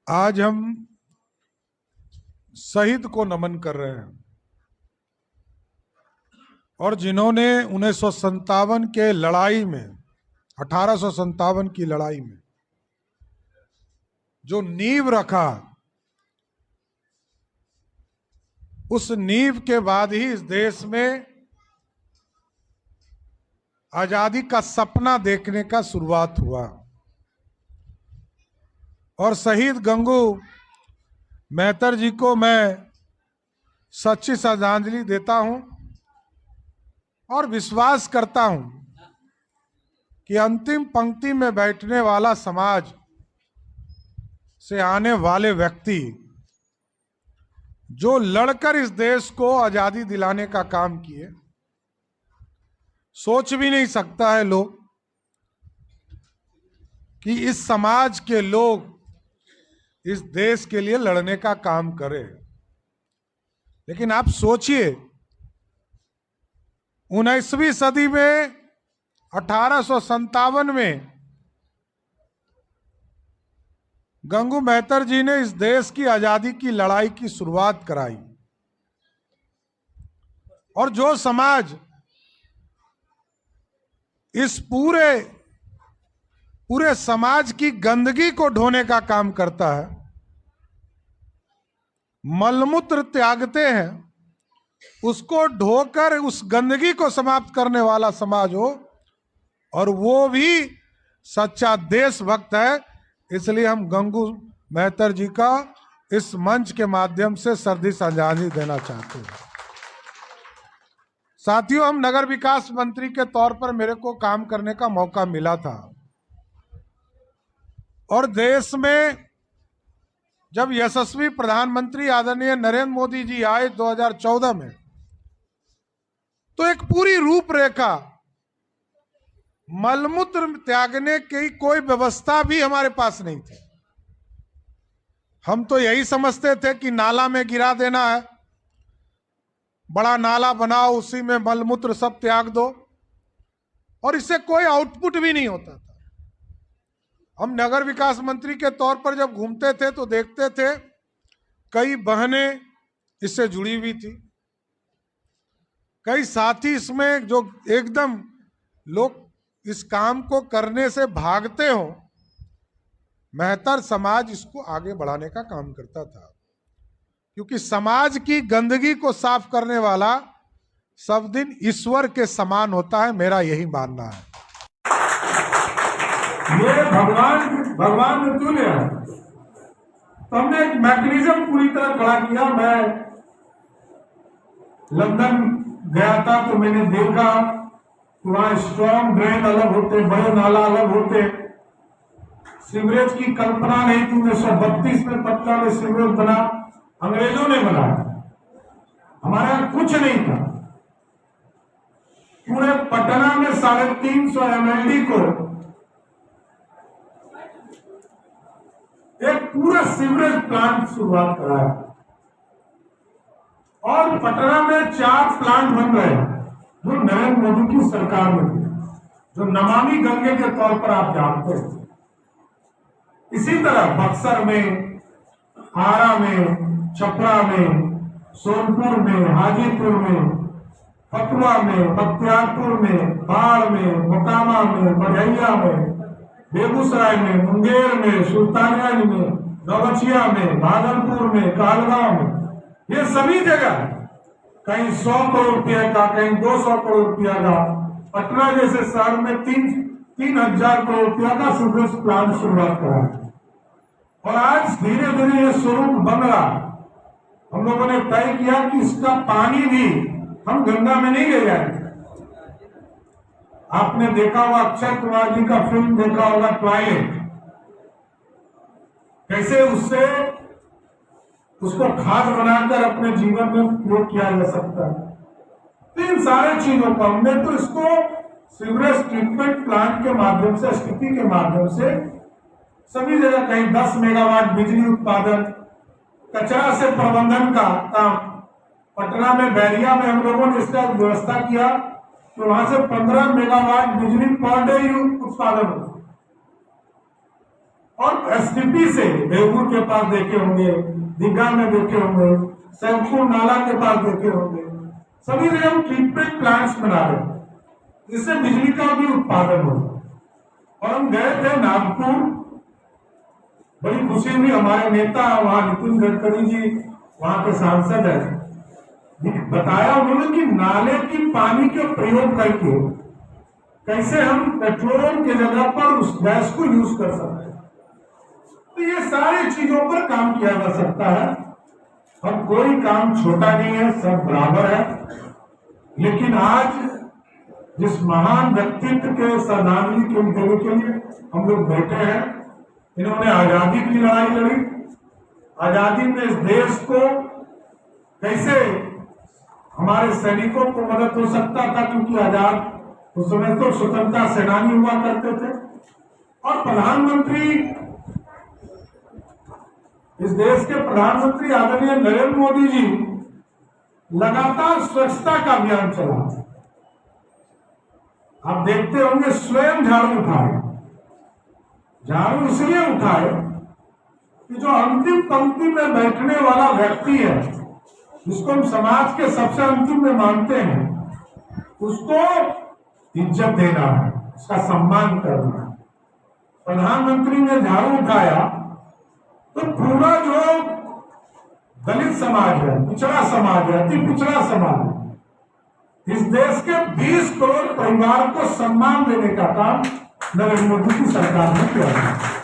आज हम शहीद को नमन कर रहे हैं और जिन्होंने 1957 के लड़ाई में 1857 की लड़ाई में जो नींव रखा, उस नींव के बाद ही इस देश में आजादी का सपना देखने का शुरुआत हुआ। और शहीद गंगू मेहतर जी को मैं सच्ची श्रद्धांजलि देता हूं और विश्वास करता हूं कि अंतिम पंक्ति में बैठने वाला समाज से आने वाले व्यक्ति जो लड़कर इस देश को आजादी दिलाने का काम किए, सोच भी नहीं सकता है लोग कि इस समाज के लोग इस देश के लिए लड़ने का काम करें। लेकिन आप सोचिए, 19वीं सदी में 1857 में गंगू मेहतर जी ने इस देश की आजादी की लड़ाई की शुरुआत कराई। और जो समाज इस पूरे समाज की गंदगी को ढोने का काम करता है, मलमूत्र त्यागते हैं, उसको ढोकर उस गंदगी को समाप्त करने वाला समाज हो, और वो भी सच्चा देशभक्त है। इसलिए हम गंगू मेहतर जी का इस मंच के माध्यम से श्रद्धा श्रद्धांजलि देना चाहते हैं। साथियों, हम नगर विकास मंत्री के तौर पर मेरे को काम करने का मौका मिला था और देश में जब यशस्वी प्रधानमंत्री आदरणीय नरेंद्र मोदी जी आए 2014 में, तो एक पूरी रूपरेखा, मलमूत्र त्यागने की कोई व्यवस्था भी हमारे पास नहीं थी। हम तो यही समझते थे कि नाला में गिरा देना है, बड़ा नाला बनाओ, उसी में मलमूत्र सब त्याग दो, और इससे कोई आउटपुट भी नहीं होता था। हम नगर विकास मंत्री के तौर पर जब घूमते थे तो देखते थे कई बहनें इससे जुड़ी हुई थी, कई साथी इसमें जो एकदम लोग इस काम को करने से भागते हो, मेहतर समाज इसको आगे बढ़ाने का काम करता था। क्योंकि समाज की गंदगी को साफ करने वाला सब दिन ईश्वर के समान होता है, मेरा यही मानना है। ये भगवान में तुल्य है। तो हमने एक मैकेनिज्म पूरी तरह खड़ा किया। मैं लंदन गया था तो मैंने देखा वहां स्ट्रॉन्ग ड्रेन अलग होते, बड़े नाला अलग होते, सीवरेज की कल्पना नहीं थी। 1932 में पटना में सीवरेज बना, अंग्रेजों ने बनाया, हमारे यहां कुछ नहीं था। पूरे पटना में 350 MLD को एक पूरा सीवरेज प्लांट शुरुआत कराया, और पटना में 4 प्लांट बन रहे हैं जो नरेंद्र मोदी की सरकार में थे, जो नमामि गंगे के तौर पर आप जानते हैं। इसी तरह बक्सर में, आरा में, छपरा में, सोनपुर में, हाजीपुर में, फतुहा में, बख्तियारपुर में, बाढ़ में, मोकामा में, बढ़ैया में, बेगूसराय में, मुंगेर में, सुल्तानगंज में, नौगछिया में, भागलपुर में, कहलगांव में, ये सभी जगह कहीं 100 करोड़ रुपया का, कहीं 200 करोड़ रुपया का, पटना जैसे शहर में 3,000 करोड़ रुपया का सीवरेज प्लांट शुरुआत करा। और आज धीरे धीरे ये स्वरूप बन रहा। हम लोगों ने तय किया कि इसका पानी भी हम गंगा में नहीं ले जाएंगे। आपने देखा होगा, अक्षय कुमार जी का फिल्म देखा होगा ट्वाइलाइट, कैसे उसको खाद बनाकर अपने जीवन में उपयोग किया जा सकता है। तो इन सारे चीजों को हमने तो इसको सीवरेज ट्रीटमेंट प्लांट के माध्यम से, स्थिति के माध्यम से सभी जगह, कहीं 10 मेगावाट बिजली उत्पादन, कचरा से प्रबंधन का काम, पटना में बैरिया में हम लोगों ने इसका व्यवस्था किया तो वहां से 15 मेगावाट बिजली पर डे उत्पादन हो। और एसटीपी से बेगूर के पास देखे होंगे, दीघा में देखे होंगे, सैदपुर नाला के पास देखे होंगे, सभी जगह हम ट्रीटमेंट प्लांट्स बना रहे हैं जिससे बिजली का भी उत्पादन हो। और हम गए थे नागपुर, बड़ी खुशी हुई, हमारे नेता वहां नितिन गडकरी जी वहां के सांसद है, बताया उन्होंने कि नाले की पानी के प्रयोग करके कैसे हम पेट्रोल के जगह पर उस गैस को यूज कर सकते हैं। तो ये सारी चीजों पर काम किया जा सकता है। अब कोई काम छोटा नहीं है, सब बराबर है। लेकिन आज जिस महान व्यक्तित्व के श्रद्धांजलि देने के लिए हम लोग बैठे हैं, इन्होंने आजादी की लड़ाई लड़ी, आजादी में इस देश को कैसे हमारे सैनिकों को मदद हो सकता था, क्योंकि आजाद उस समय तो स्वतंत्रता सेनानी हुआ करते थे। और प्रधानमंत्री, इस देश के प्रधानमंत्री आदरणीय नरेंद्र मोदी जी लगातार स्वच्छता का अभियान चला। आप देखते होंगे स्वयं झाड़ू उठाए, झाड़ू इसलिए उठाए कि जो अंतिम पंक्ति में बैठने वाला व्यक्ति है, जिसको हम समाज के सबसे अंतिम में मानते हैं, उसको इज्जत देना है, उसका सम्मान करना है। प्रधानमंत्री ने झाड़ू उठाया तो पूरा जो दलित समाज है, पिछड़ा समाज है, अति पिछड़ा समाज है, इस देश के 20 करोड़ परिवार को सम्मान देने का काम नरेंद्र मोदी की सरकार ने किया है।